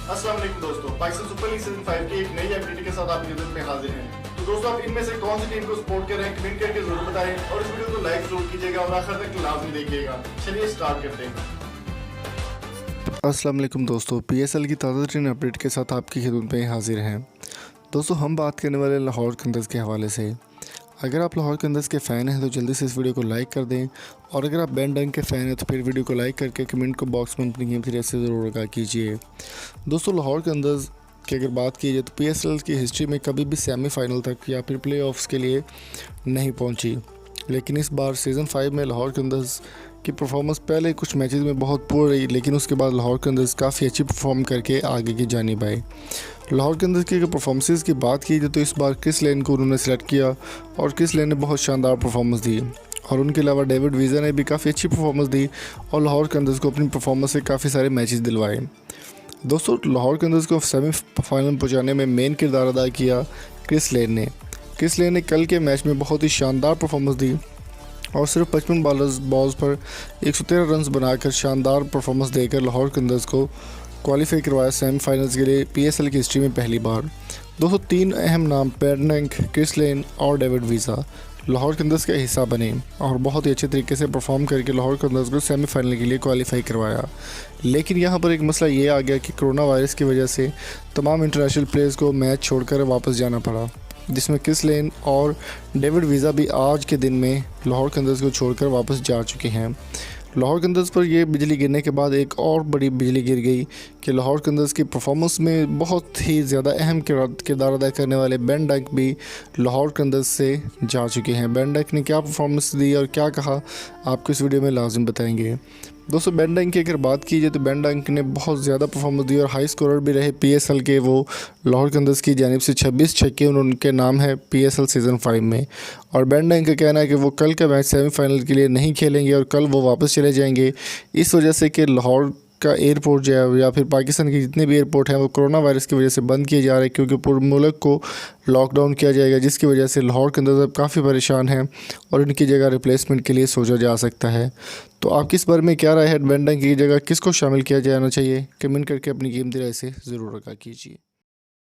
अस्सलाम वालेकुम दोस्तों, पाकिस्तान सुपर लीग सीजन 5 की एक नई अपडेट के साथ आपकी खिदमत में हाजिर हैं। तो दोस्तों, आप इनमें से कौन सी टीम को सपोर्ट कर रहे हैं कमेंट करके जरूर बताएं और इस वीडियो को लाइक जरूर कीजिएगा और आखिर तक लाजमी देखिएगा। चलिए स्टार्ट करते हैं। अस्सलाम वालेकुम दोस्तों, पीएसएल की ताज़ा तरीन अपडेट के साथ आपकी खिदमत में हाजिर हैं। दोस्तों, हम बात करने वाले लाहौर कंदर्स के हवाले से। अगर आप लाहौर कंदर्स के फ़ैन हैं तो जल्दी से इस वीडियो को लाइक कर दें, और अगर आप बेन डंग के फ़ैन हैं तो फिर वीडियो को लाइक करके कमेंट को बॉक्स में अपनी कीमती राय से ज़रूर आगाह कीजिए। दोस्तों, लाहौर कंदर्स की अगर बात की जाए तो पीएसएल की हिस्ट्री में कभी भी सेमीफाइनल तक या फिर प्लेऑफ्स के लिए नहीं पहुंची, लेकिन इस बार सीज़न 5 में लाहौर कंदर्स की परफॉर्मेंस पहले कुछ मैचेस में बहुत पुअर रही, लेकिन उसके बाद लाहौर कंदर्स काफ़ी अच्छी परफॉर्म करके आगे की जानिब आए। लाहौर कंदर्स की अगर परफॉर्मेंसेस की बात की जाए तो इस बार क्रिस लेन को उन्होंने सेलेक्ट किया और क्रिस लेन ने बहुत शानदार परफॉर्मेंस दी, और उनके अलावा डेविड वीज़ा ने भी काफ़ी अच्छी परफॉर्मेंस दी और लाहौर कंदर्स को अपनी परफॉर्मेंस से काफ़ी सारे मैचेस दिलवाए। दोस्तों, लाहौर कंदर्स को सेमीफाइनल में पहुँचाने में मेन किरदार अदा किया क्रिस लेन ने। क्रिस लेन ने कल के मैच में बहुत ही शानदार परफॉर्मेंस दी और सिर्फ 55 बॉल्स पर 113 रन्स बनाकर शानदार परफॉर्मेंस देकर लाहौर कंदर्स को क्वालिफाई करवाया सेमीफाइनल्स के लिए पीएसएल की हिस्ट्री में पहली बार। दोस्तों, 3 अहम नाम बेन डंग, क्रिस लेन और डेविड वीज़ा लाहौर कंदर्स का हिस्सा बने और बहुत ही अच्छे तरीके से परफॉर्म करके लाहौर कंदर्स को सेमीफाइनल के लिए क्वालिफाई करवाया। लेकिन यहाँ पर एक मसला ये आ गया कि कोरोना वायरस की वजह से तमाम इंटरनेशनल प्लेयर्स को मैच छोड़कर वापस जाना पड़ा, जिसमें क्रिस लेन और डेविड वीज़ा भी आज के दिन में लाहौर कंदर्स को छोड़कर वापस जा चुके हैं। लाहौर कंदर्स पर यह बिजली गिरने के बाद एक और बड़ी बिजली गिर गई कि लाहौर कंदर्स की परफॉर्मेंस में बहुत ही ज़्यादा अहम किरदार अदा करने वाले बेन डंग भी लाहौर कंदर्स से जा चुके हैं। बेन डंग ने क्या परफॉर्मेंस दी और क्या कहा, आपको इस वीडियो में लाजिम बताएंगे। दोस्तों, बेन डंग की अगर बात की जाए तो बेन डंग ने बहुत ज़्यादा परफॉर्मेंस दी और हाई स्कोरर भी रहे पीएसएल के। वो लाहौर कंदर्स की जानिब से 26 छक्के उनके नाम है पीएसएल सीज़न 5 में। और बेन डंग का कहना है कि वो कल का मैच सेमीफाइनल के लिए नहीं खेलेंगे और कल वो वापस चले जाएंगे, इस वजह से कि लाहौर का एयरपोर्ट जो है या फिर पाकिस्तान के जितने भी एयरपोर्ट हैं वो कोरोना वायरस की वजह से बंद किए जा रहे हैं, क्योंकि पूरे मुल्क को लॉकडाउन किया जाएगा, जिसकी वजह से लाहौर कंदर्स अब काफ़ी परेशान हैं और इनकी जगह रिप्लेसमेंट के लिए सोचा जा सकता है। तो आपकी इस बारे में क्या राय है? बेन डंग की जगह किसको शामिल किया जाना चाहिए? कमेंट करके अपनी कीमती राय से ज़रूर आगाह कीजिए।